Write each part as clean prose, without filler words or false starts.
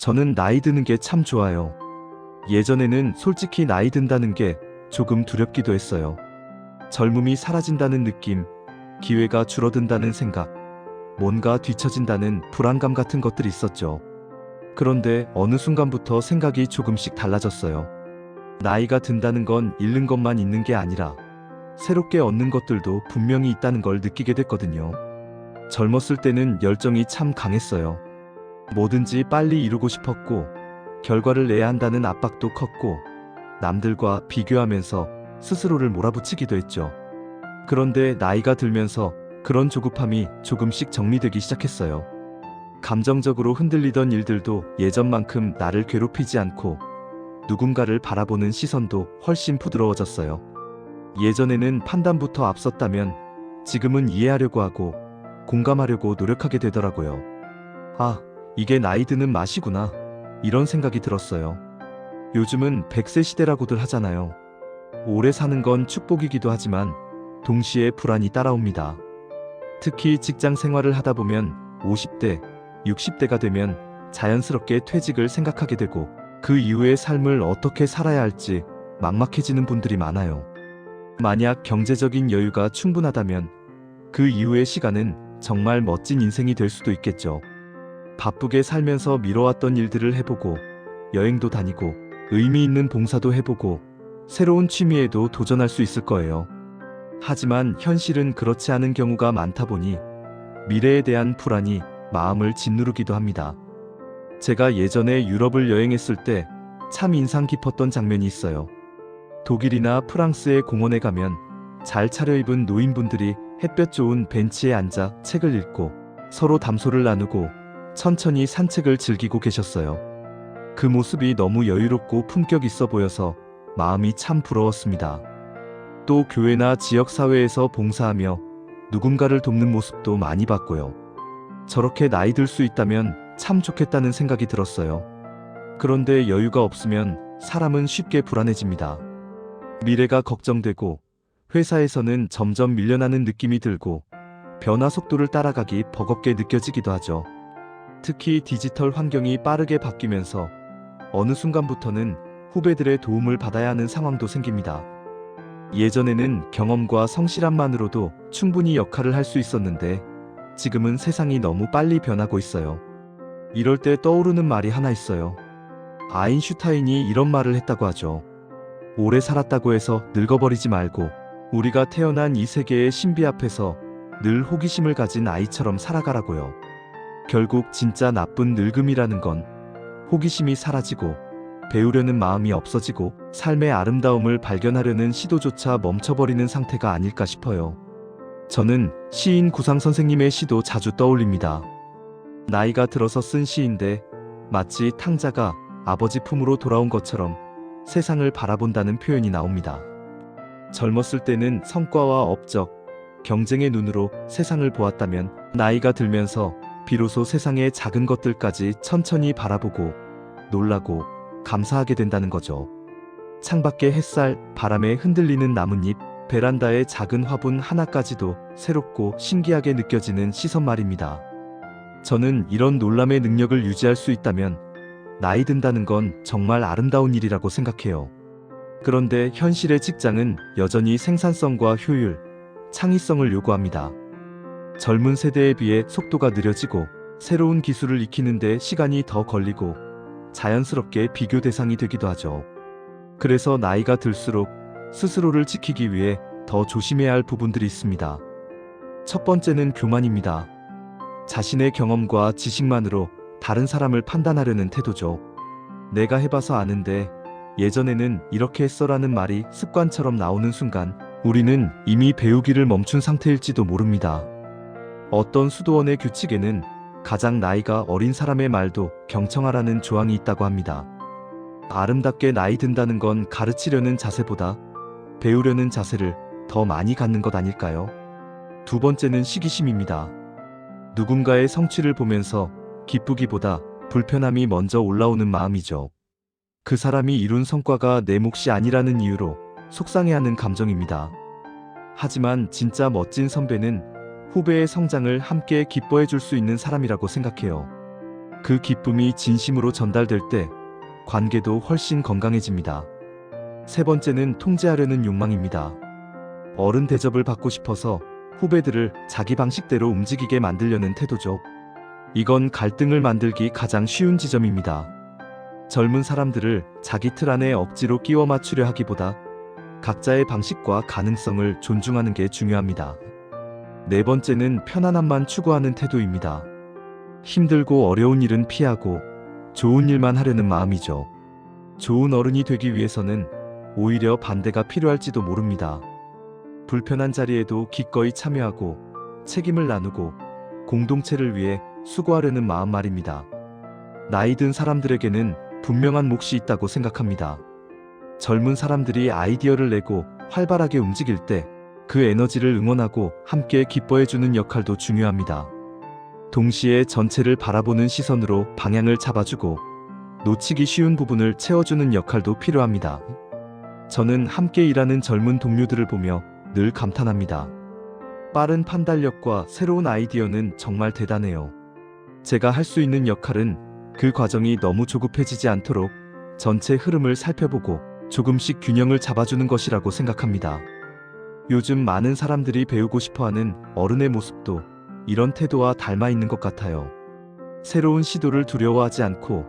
저는 나이 드는 게 참 좋아요. 예전에는 솔직히 나이 든다는 게 조금 두렵기도 했어요. 젊음이 사라진다는 느낌, 기회가 줄어든다는 생각, 뭔가 뒤처진다는 불안감 같은 것들이 있었죠. 그런데 어느 순간부터 생각이 조금씩 달라졌어요. 나이가 든다는 건 잃는 것만 있는 게 아니라 새롭게 얻는 것들도 분명히 있다는 걸 느끼게 됐거든요. 젊었을 때는 열정이 참 강했어요. 뭐든지 빨리 이루고 싶었고, 결과를 내야 한다는 압박도 컸고, 남들과 비교하면서 스스로를 몰아붙이기도 했죠. 그런데 나이가 들면서 그런 조급함이 조금씩 정리되기 시작했어요. 감정적으로 흔들리던 일들도 예전만큼 나를 괴롭히지 않고 누군가를 바라보는 시선도 훨씬 부드러워졌어요. 예전에는 판단부터 앞섰다면 지금은 이해하려고 하고 공감하려고 노력하게 되더라고요. 아, 이게 나이 드는 맛이구나. 이런 생각이 들었어요. 요즘은 100세 시대라고들 하잖아요. 오래 사는 건 축복이기도 하지만 동시에 불안이 따라옵니다. 특히 직장 생활을 하다 보면 50대, 60대가 되면 자연스럽게 퇴직을 생각하게 되고 그 이후의 삶을 어떻게 살아야 할지 막막해지는 분들이 많아요. 만약 경제적인 여유가 충분하다면 그 이후의 시간은 정말 멋진 인생이 될 수도 있겠죠. 바쁘게 살면서 미뤄왔던 일들을 해보고 여행도 다니고 의미 있는 봉사도 해보고 새로운 취미에도 도전할 수 있을 거예요. 하지만 현실은 그렇지 않은 경우가 많다 보니 미래에 대한 불안이 마음을 짓누르기도 합니다. 제가 예전에 유럽을 여행했을 때 참 인상 깊었던 장면이 있어요. 독일이나 프랑스의 공원에 가면 잘 차려입은 노인분들이 햇볕 좋은 벤치에 앉아 책을 읽고 서로 담소를 나누고 천천히 산책을 즐기고 계셨어요. 그 모습이 너무 여유롭고 품격 있어 보여서 마음이 참 부러웠습니다. 또 교회나 지역사회에서 봉사하며 누군가를 돕는 모습도 많이 봤고요. 저렇게 나이 들 수 있다면 참 좋겠다는 생각이 들었어요. 그런데 여유가 없으면 사람은 쉽게 불안해집니다. 미래가 걱정되고 회사에서는 점점 밀려나는 느낌이 들고 변화 속도를 따라가기 버겁게 느껴지기도 하죠. 특히 디지털 환경이 빠르게 바뀌면서 어느 순간부터는 후배들의 도움을 받아야 하는 상황도 생깁니다. 예전에는 경험과 성실함만으로도 충분히 역할을 할 수 있었는데 지금은 세상이 너무 빨리 변하고 있어요. 이럴 때 떠오르는 말이 하나 있어요. 아인슈타인이 이런 말을 했다고 하죠. 오래 살았다고 해서 늙어버리지 말고 우리가 태어난 이 세계의 신비 앞에서 늘 호기심을 가진 아이처럼 살아가라고요. 결국 진짜 나쁜 늙음이라는 건 호기심이 사라지고 배우려는 마음이 없어지고 삶의 아름다움을 발견하려는 시도조차 멈춰버리는 상태가 아닐까 싶어요. 저는 시인 구상 선생님의 시도 자주 떠올립니다. 나이가 들어서 쓴 시인데 마치 탕자가 아버지 품으로 돌아온 것처럼 세상을 바라본다는 표현이 나옵니다. 젊었을 때는 성과와 업적, 경쟁의 눈으로 세상을 보았다면 나이가 들면서 비로소 세상의 작은 것들까지 천천히 바라보고 놀라고 감사하게 된다는 거죠. 창밖의 햇살, 바람에 흔들리는 나뭇잎, 베란다의 작은 화분 하나까지도 새롭고 신기하게 느껴지는 시선 말입니다. 저는 이런 놀람의 능력을 유지할 수 있다면 나이 든다는 건 정말 아름다운 일이라고 생각해요. 그런데 현실의 직장은 여전히 생산성과 효율, 창의성을 요구합니다. 젊은 세대에 비해 속도가 느려지고 새로운 기술을 익히는데 시간이 더 걸리고 자연스럽게 비교 대상이 되기도 하죠. 그래서 나이가 들수록 스스로를 지키기 위해 더 조심해야 할 부분들이 있습니다. 첫 번째는 교만입니다. 자신의 경험과 지식만으로 다른 사람을 판단하려는 태도죠. 내가 해봐서 아는데 예전에는 이렇게 했어라는 말이 습관처럼 나오는 순간 우리는 이미 배우기를 멈춘 상태일지도 모릅니다. 어떤 수도원의 규칙에는 가장 나이가 어린 사람의 말도 경청하라는 조항이 있다고 합니다. 아름답게 나이 든다는 건 가르치려는 자세보다 배우려는 자세를 더 많이 갖는 것 아닐까요? 두 번째는 시기심입니다. 누군가의 성취를 보면서 기쁘기보다 불편함이 먼저 올라오는 마음이죠. 그 사람이 이룬 성과가 내 몫이 아니라는 이유로 속상해하는 감정입니다. 하지만 진짜 멋진 선배는 후배의 성장을 함께 기뻐해 줄 수 있는 사람이라고 생각해요. 그 기쁨이 진심으로 전달될 때 관계도 훨씬 건강해집니다. 세 번째는 통제하려는 욕망입니다. 어른 대접을 받고 싶어서 후배들을 자기 방식대로 움직이게 만들려는 태도죠. 이건 갈등을 만들기 가장 쉬운 지점입니다. 젊은 사람들을 자기 틀 안에 억지로 끼워 맞추려 하기보다 각자의 방식과 가능성을 존중하는 게 중요합니다. 네 번째는 편안함만 추구하는 태도입니다. 힘들고 어려운 일은 피하고 좋은 일만 하려는 마음이죠. 좋은 어른이 되기 위해서는 오히려 반대가 필요할지도 모릅니다. 불편한 자리에도 기꺼이 참여하고 책임을 나누고 공동체를 위해 수고하려는 마음 말입니다. 나이 든 사람들에게는 분명한 몫이 있다고 생각합니다. 젊은 사람들이 아이디어를 내고 활발하게 움직일 때 그 에너지를 응원하고 함께 기뻐해주는 역할도 중요합니다. 동시에 전체를 바라보는 시선으로 방향을 잡아주고 놓치기 쉬운 부분을 채워주는 역할도 필요합니다. 저는 함께 일하는 젊은 동료들을 보며 늘 감탄합니다. 빠른 판단력과 새로운 아이디어는 정말 대단해요. 제가 할 수 있는 역할은 그 과정이 너무 조급해지지 않도록 전체 흐름을 살펴보고 조금씩 균형을 잡아주는 것이라고 생각합니다. 요즘 많은 사람들이 배우고 싶어하는 어른의 모습도 이런 태도와 닮아 있는 것 같아요. 새로운 시도를 두려워하지 않고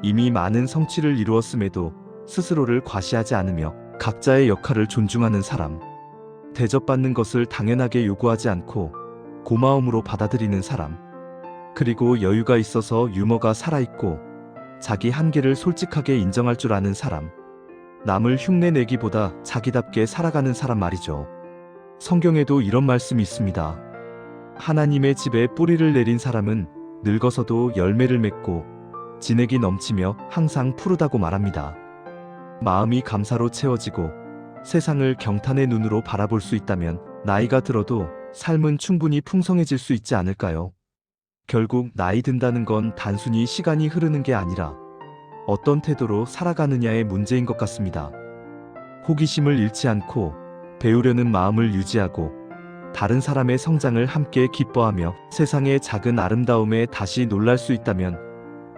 이미 많은 성취를 이루었음에도 스스로를 과시하지 않으며 각자의 역할을 존중하는 사람. 대접받는 것을 당연하게 요구하지 않고 고마움으로 받아들이는 사람. 그리고 여유가 있어서 유머가 살아있고 자기 한계를 솔직하게 인정할 줄 아는 사람. 남을 흉내내기보다 자기답게 살아가는 사람 말이죠. 성경에도 이런 말씀이 있습니다. 하나님의 집에 뿌리를 내린 사람은 늙어서도 열매를 맺고 진액이 넘치며 항상 푸르다고 말합니다. 마음이 감사로 채워지고 세상을 경탄의 눈으로 바라볼 수 있다면 나이가 들어도 삶은 충분히 풍성해질 수 있지 않을까요? 결국 나이 든다는 건 단순히 시간이 흐르는 게 아니라 어떤 태도로 살아가느냐의 문제인 것 같습니다. 호기심을 잃지 않고 배우려는 마음을 유지하고 다른 사람의 성장을 함께 기뻐하며 세상의 작은 아름다움에 다시 놀랄 수 있다면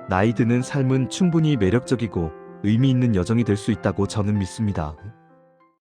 나이 드는 삶은 충분히 매력적이고 의미 있는 여정이 될 수 있다고 저는 믿습니다.